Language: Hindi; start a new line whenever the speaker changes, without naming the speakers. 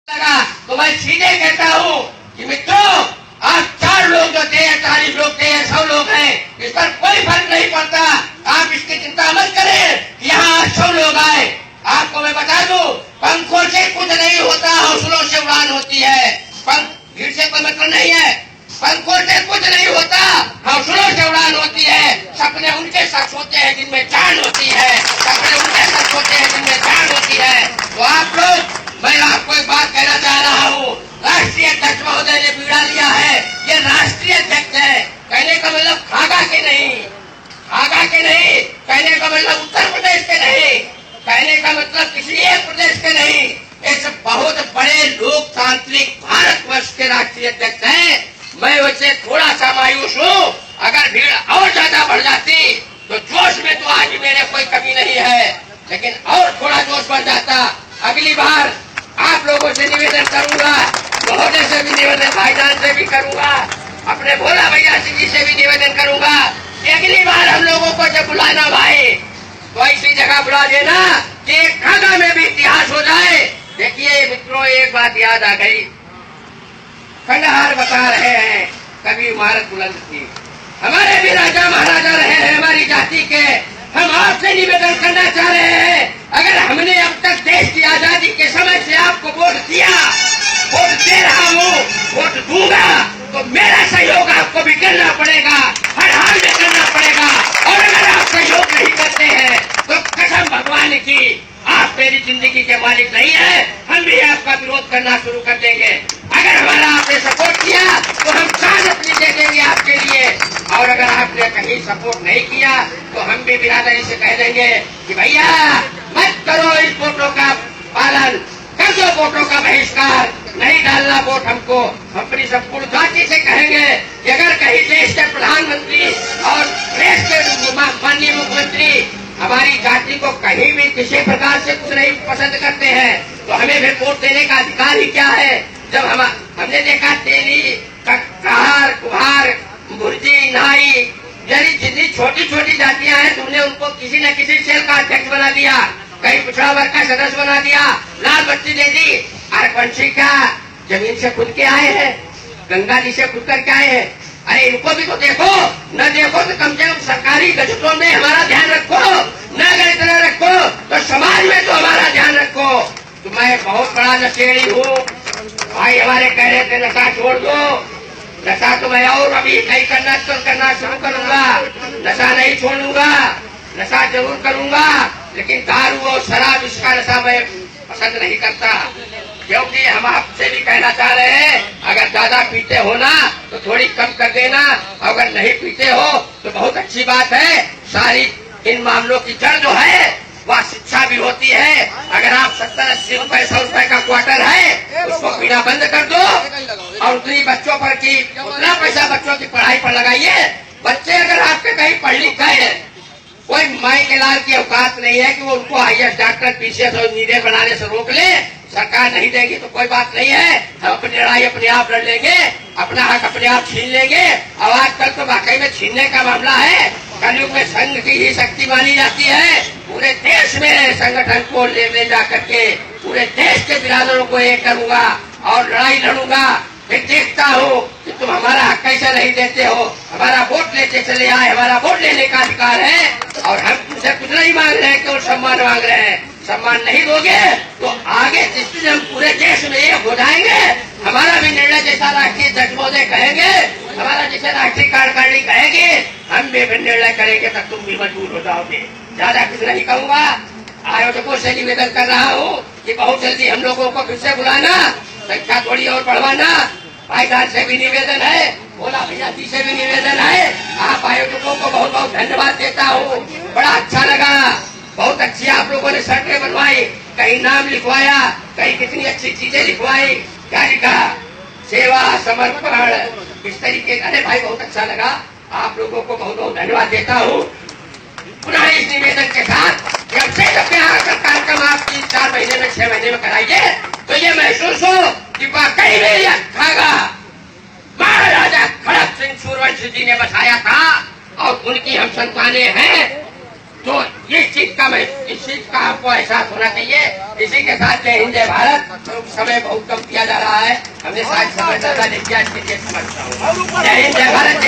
लगा तो मैं सीधे कहता हूँ कि मित्रों, आप 4 लोग जो थे, 40 लोग थे, 100 लोग हैं, इस पर कोई फर्क नहीं पड़ता। आप इसकी चिंता मत करें कि यहाँ 100 लोग आए। आपको मैं बता दूं, पंखों से कुछ नहीं होता, हौसलों से उड़ान होती है। भीड़ से कोई मतलब नहीं है। पंखों से कुछ नहीं होता, हौसलों से उड़ान होती है। सपने उनके सच होते हैं जिनमें जान होती है। सपने उनके सच होते हैं जिनमें जान होती है। तो आप लोग, मैं आपको एक बात कहना चाह रहा हूँ। राष्ट्रीय अध्यक्ष महोदय ने बीड़ा लिया है, ये राष्ट्रीय अध्यक्ष है। कहने का मतलब खागा के नहीं, खागा के नहीं, कहने का मतलब उत्तर प्रदेश के नहीं, कहने का मतलब किसी एक प्रदेश के नहीं, इस बहुत बड़े लोकतांत्रिक भारतवर्ष के राष्ट्रीय अध्यक्ष हैं। मैं वैसे थोड़ा सा मायूस हूँ। अगर भीड़ और ज्यादा बढ़ जाती तो जोश में तो आज मेरे कोई कमी नहीं है, लेकिन और थोड़ा जोश बढ़ जाता। अगली बार आप लोगों से निवेदन करूंगा, महोदय से भी निवेदन, भाईजान से भी करूंगा, अपने भोला भैया जी से भी निवेदन करूंगा कि अगली बार हम लोगों को जब बुलाना भाई तो ऐसी जगह बुला देना कि खागा में भी इतिहास हो जाए। देखिए मित्रों, एक बात याद आ गई। खंडहार बता रहे हैं कभी इमारत बुलंद थी। हमारे भी राजा महाराजा रहे हैं हमारी जाति के। हम आपसे निवेदन करना चाह रहे हैं, अगर हमने अब तक देश की आजादी के समय से आपको वोट दिया, वोट दे रहा हूँ, वोट दूंगा, तो मेरा सहयोग आपको भी करना पड़ेगा, हर हाल में करना पड़ेगा। और अगर आप सहयोग नहीं करते हैं तो कसम भगवान की, आप मेरी जिंदगी के मालिक नहीं है, हम भी आपका विरोध करना शुरू कर देंगे। अगर हमारा आपने सपोर्ट किया तो हम जान अपनी दे देंगे आपके लिए, और अगर आपने कहीं सपोर्ट नहीं किया तो हम भी बिरादरी से कह देंगे कि भैया मत करो इस वोटों का पालन, कर दो वोटों का बहिष्कार, नहीं डालना वोट हमको। अपनी संपूर्ण जाति से कहेंगे कि अगर कहीं देश के प्रधानमंत्री और देश के माननीय मुख्यमंत्री हमारी जाति को कहीं भी किसी प्रकार से कुछ नहीं पसंद करते हैं तो हमें भी वोट देने का अधिकार ही क्या है। जब हमने देखा तेली, कहार, कुम्हार, भुर्जी, नाई, यानी जितनी छोटी छोटी जातियां हैं, तुमने उनको किसी न किसी सेल का अध्यक्ष बना दिया, कहीं पिछड़ा वर्ग का सदस्य बना दिया, लाल बत्ती दे दी। आरकवंशी का जमीन से खुद के आए हैं, गंगा जी से खुद करके आए हैं। अरे इनको भी तो देखो, न देखो तो कम से कम सरकारी गजटों में हमारा ध्यान रखो, न अगर इतना रखो तो समाज में तो हमारा ध्यान रखो। तो मैं बहुत बड़ा नशेड़ी हूँ भाई, हमारे कह रहे थे नशा छोड़ दो, नशा तो मैं और अभी नहीं करना शुरू करूंगा, नशा नहीं छोड़ूंगा, नशा जरूर करूंगा, लेकिन दारू और शराब इसका नशा मैं पसंद नहीं करता। क्योंकि हम आपसे भी कहना चाह रहे हैं, अगर ज्यादा पीते हो ना तो थोड़ी कम कर देना, अगर नहीं पीते हो तो बहुत अच्छी बात है। सारी इन मामलों की जड़ जो है वह शिक्षा भी होती है। अगर आप 70-80 रुपए 100 रुपए का क्वार्टर है उसको पीना बंद कर दो और उतनी बच्चों पर की उतना पैसा बच्चों की पढ़ाई पर लगाइए। बच्चे अगर आपके कहीं पढ़ लिख गए, कोई माई के लाल की औकात नहीं है कि वो उनको IAS, डॉक्टर, PCS और इंजीनियर बनाने से रोक ले। सरकार नहीं देगी तो कोई बात नहीं है, हम अपनी लड़ाई अपने आप लड़ लेंगे, अपना हक अपने आप छीन लेंगे। और आजकल तो वाकई में छीनने का मामला है। कलयुग में संघ की ही शक्ति मानी जाती है। पूरे देश में संगठन को ले जा करके पूरे देश के बिरादरों को एक करूंगा और लड़ाई लड़ूंगा। फिर देखता हूँ कि तुम हमारा हक कैसे नहीं देते हो। हमारा वोट लेते चले आए, हमारा वोट लेने का अधिकार है और हम तुमसे कुछ नहीं मांग रहे हैं, केवल सम्मान मांग रहे हैं। सम्मान नहीं दोगे तो आगे जिस दिन हम पूरे देश में एक हो जाएंगे, हमारा भी निर्णय जैसा राष्ट्रीय अध्यक्ष महोदय कहेंगे, हमारा जैसे राष्ट्रीय कार्यकारिणी कहेगी, हम भी निर्णय करेंगे तब तुम भी मजबूर हो जाओगे। ज्यादा कुछ नहीं कहूंगा। आयोजकों से निवेदन कर रहा हूँ कि बहुत जल्दी हम लोगों को फिर से बुलाना, संख्या थोड़ी और बढ़वाना। भाईजान से भी निवेदन है, भोला भैया जी से भी निवेदन है। आप आयोजकों को बहुत बहुत धन्यवाद देता हूँ। बड़ा अच्छा लगा, बहुत अच्छी आप लोगों ने सड़कें बनवाई, कहीं नाम लिखवाया, कहीं कितनी अच्छी चीजें लिखवाई। क्या लिखा? सेवा, समर्पण, इस तरीके। अरे भाई बहुत अच्छा लगा, आप लोगों को बहुत बहुत धन्यवाद देता हूँ। पुनः इस निवेदन के साथ जब से यहाँ का कार्यक्रम आप 3-4 महीने में 6 महीने में कराइए तो ये महसूस हो कि वाकई में यह खागा महाराजा खड़क सिंह सूर्यवंशी जी ने बसाया था और उनकी हम संतानें हैं। तो इस चीज का आपको एहसास होना चाहिए। इसी के साथ जय हिंद जय भारत। समय बहुत कम किया जा रहा है, हमने शायद समय ज्यादा नहीं किया, इसके लिए समझता हूँ। जय हिंद जय भारत।